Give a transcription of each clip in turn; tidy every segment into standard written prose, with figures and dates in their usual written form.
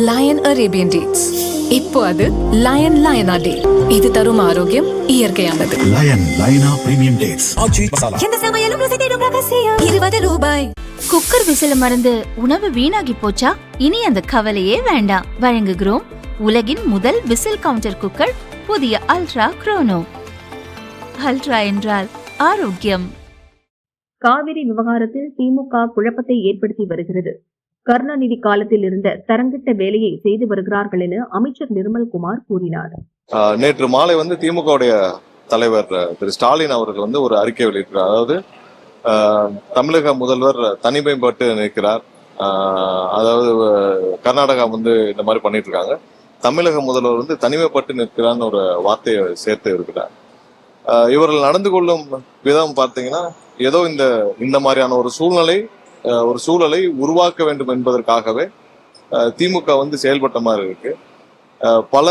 Line Arabian dates. இப்போ அது line லயனா டே. இது தரும் ஆரோக்கியம் இயற்கையானது. லயன் லயனா பிரீமியம் டேட்ஸ். எந்த சமையலும் ருசி தேடும் ரகசியம். 20 ரூபாய். குக்கர் விசில மறந்து உணவு வீணாகி போச்சா? இனி அந்த கவலையே வேண்டாம். வழங்குகிறோம் உலகின் முதல் விசில் கவுண்டர் குக்கர், புதிய அல்ட்ரா குரோனோ. அல்ட்ரா என்றால் ஆரோக்கியம். காவிரி விவகாரத்தில் திமுக குழப்பத்தை ஏற்படுத்தி வருகிறது. கருணாநிதி காலத்தில் இருந்த தரங்கிட்ட வேலையை செய்து வருகிறார்கள் என அமைச்சர் நிர்மல்குமார் கூறினார். நேற்று மாலை திமுகவுடைய தலைவர் திரு ஸ்டாலின் அவர்கள் ஒரு அறிக்கை வெளியிட்டார். அதாவது தமிழக முதல்வர் தனிமைப்பட்டு நிற்கிறார். அதாவது கர்நாடகா இந்த மாதிரி பண்ணிட்டு இருக்காங்க. தமிழக முதல்வர் தனிமைப்பட்டு நிற்கிறான்னு ஒரு வார்த்தையை சேர்த்து இருக்கிறார். இவர்கள் நடந்து கொள்ளும் விதம் பார்த்தீங்கன்னா ஏதோ இந்த மாதிரியான ஒரு சூழலை உருவாக்க வேண்டும் என்பதற்காகவே திமுக செயல்பட்ட மாதிரி இருக்கு. பல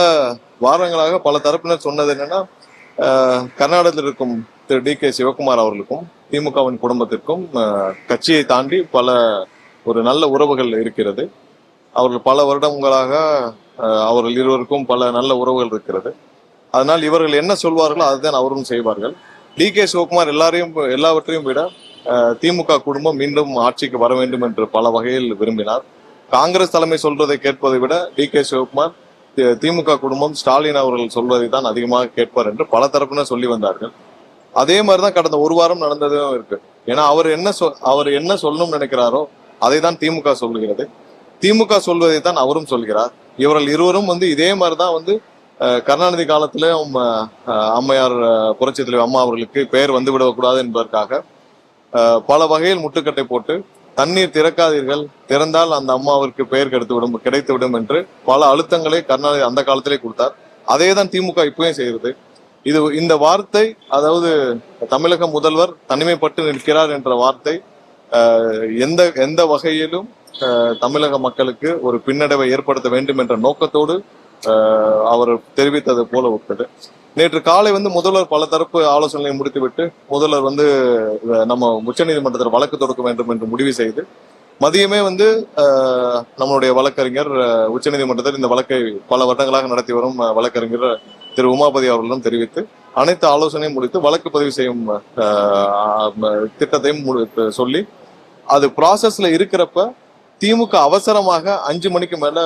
வாரங்களாக பல தரப்பினர் சொன்னது என்னன்னா, கர்நாடகத்தில் இருக்கும் திரு டி.கே. சிவகுமார் அவர்களுக்கும் திமுகவின் குடும்பத்திற்கும் கட்சியை தாண்டி ஒரு நல்ல உறவுகள் இருக்கிறது. அவர்கள் பல வருடங்களாக அவர்கள் இருவருக்கும் பல நல்ல உறவுகள் இருக்கிறது. அதனால் இவர்கள் என்ன சொல்வார்களோ அதுதான் அவரும் செய்வார்கள். டி.கே. சிவகுமார் எல்லாவற்றையும் விட திமுக குடும்பம் மீண்டும் ஆட்சிக்கு வர வேண்டும் என்று பல வகையில் விரும்பினார். காங்கிரஸ் தலைமை சொல்வதை கேட்பதை விட டி.கே. சிவகுமார் திமுக குடும்பம் ஸ்டாலின் அவர்கள் சொல்வதை தான் அதிகமாக கேட்பார் என்று பல தரப்பினர் சொல்லி வந்தார்கள். அதே மாதிரிதான் கடந்த ஒரு வாரம் நடந்ததும் இருக்கு. ஏன்னா அவர் என்ன சொல்லணும்னு நினைக்கிறாரோ அதை தான் திமுக சொல்லுகிறது. திமுக சொல்வதை தான் அவரும் சொல்கிறார். இவர்கள் இருவரும் இதே மாதிரிதான் கருணாநிதி காலத்துல அம்மையார் புரட்சி தலைவர் அம்மா அவர்களுக்கு பெயர் விடக்கூடாது என்பதற்காக பல வகையில் முட்டுக்கட்டை போட்டு தண்ணீர் திறக்காதீர்கள், திறந்தால் அந்த அம்மாவிற்கு பெயர் கிடைத்துவிடும் என்று பல அழுத்தங்களை கருணாநிதி அந்த காலத்திலே கொடுத்தார். அதே தான் திமுக இப்பவும் செய்கிறது. இந்த வார்த்தை, அதாவது தமிழக முதல்வர் தனிமைப்பட்டு நிற்கிறார் என்ற வார்த்தை எந்த வகையிலும் தமிழக மக்களுக்கு ஒரு பின்னடைவை ஏற்படுத்த வேண்டும் என்ற நோக்கத்தோடு அவர் தெரிவித்தது போல விட்டது. நேற்று காலை முதல்வர் பல தரப்பு ஆலோசனையை முடித்துவிட்டு முதல்வர் நம்ம உச்சநீதிமன்றத்தில் வழக்கு தொடுக்க வேண்டும் என்று முடிவு செய்து மதியமே நம்மளுடைய வழக்கறிஞர் உச்சநீதிமன்றத்தில் இந்த வழக்கை பல வருடங்களாக நடத்தி வரும் வழக்கறிஞர் திரு உமாபதி அவர்களிடம் தெரிவித்து அனைத்து ஆலோசனையும் முடித்து வழக்கு பதிவு செய்யும் திட்டத்தையும் சொல்லி அது ப்ராசஸ்ல இருக்கிறப்ப திமுக அவசரமாக 5 மணிக்கு மேல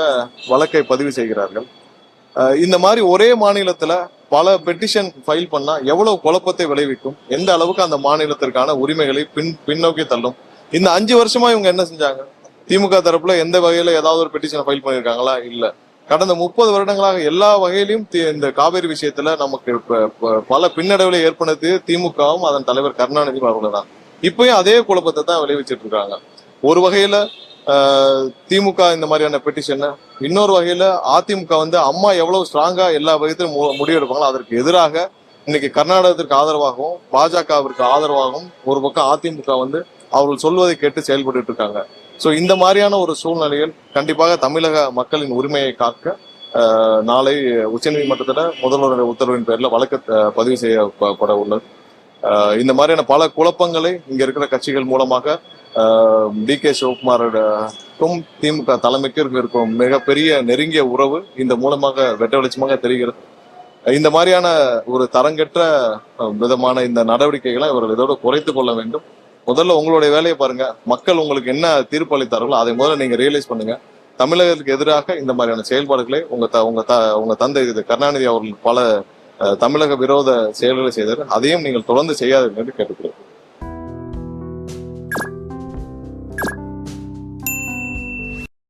வழக்கை பதிவு செய்கிறார்கள். இந்த மாதிரி ஒரே மாநிலத்துல பல பெட்டிஷன் ஃபைல் பண்ணா எவ்வளவு குழப்பத்தை விளைவிக்கும், எந்த அளவுக்கு அந்த மாநிலத்திற்கான உரிமைகளை பின்னோக்கி தள்ளும். இந்த 5 வருஷமா இவங்க என்ன செஞ்சாங்க? திமுக தரப்புல எந்த வகையில ஏதாவது ஒரு பெட்டிஷன் ஃபைல் பண்ணிருக்காங்களா? இல்ல. கடந்த 30 வருடங்களாக எல்லா வகையிலையும் இந்த காவேரி விஷயத்துல நமக்கு பல பின்னடைவுகளை ஏற்படுத்தி திமுகவும் அதன் தலைவர் கருணாநிதி அவர்கள் தான் இப்பயும் அதே குழப்பத்தை தான் விளைவிச்சிட்டு இருக்காங்க. ஒரு வகையில திமுக இந்த மாதிரியான பெட்டிஷன், இன்னொரு வகையில அதிமுக அம்மா எவ்வளவு ஸ்ட்ராங்கா எல்லா வகையிலும் முடிவெடுப்பாங்களோ அதற்கு எதிராக இன்னைக்கு கர்நாடகத்திற்கு ஆதரவாகவும் பாஜகவிற்கு ஆதரவாகவும் ஒரு பக்கம் அதிமுக அவர்கள் சொல்வதை கேட்டு செயல்பட்டு இருக்காங்க. சோ இந்த மாதிரியான ஒரு சூழ்நிலையில் கண்டிப்பாக தமிழக மக்களின் உரிமையை காக்க நாளை உச்சநீதிமன்றத்துல முதல்வருடைய உத்தரவின் பேர்ல வழக்கு பதிவு செய்யப்பட உள்ளது. இந்த மாதிரியான பல குழப்பங்களை இங்க இருக்கிற கட்சிகள் மூலமாக டி.கே. சிவகுமாருக்கும் திமுக தலைமைக்கு இருக்கும் மிகப்பெரிய நெருங்கிய உறவு இந்த மூலமாக வெட்ட வெளிச்சமாக தெரிகிறது. இந்த மாதிரியான ஒரு தரங்கெற்ற விதமான இந்த நடவடிக்கைகளை இவர்கள் இதோடு குறைத்து கொள்ள வேண்டும். முதல்ல உங்களுடைய வேலையை பாருங்க. மக்கள் உங்களுக்கு என்ன தீர்ப்பு அளித்தார்களோ அதை முதல்ல நீங்க ரியலைஸ் பண்ணுங்க. தமிழகத்துக்கு எதிராக இந்த மாதிரியான செயல்பாடுகளை உங்க தந்தை கருணாநிதி அவர்கள் பல தமிழக விரோத செயல்களை செய்தார். அதையும் நீங்கள் தொடர்ந்து செய்யாதீர்கள் என்று கேட்டுக்கிறேன்.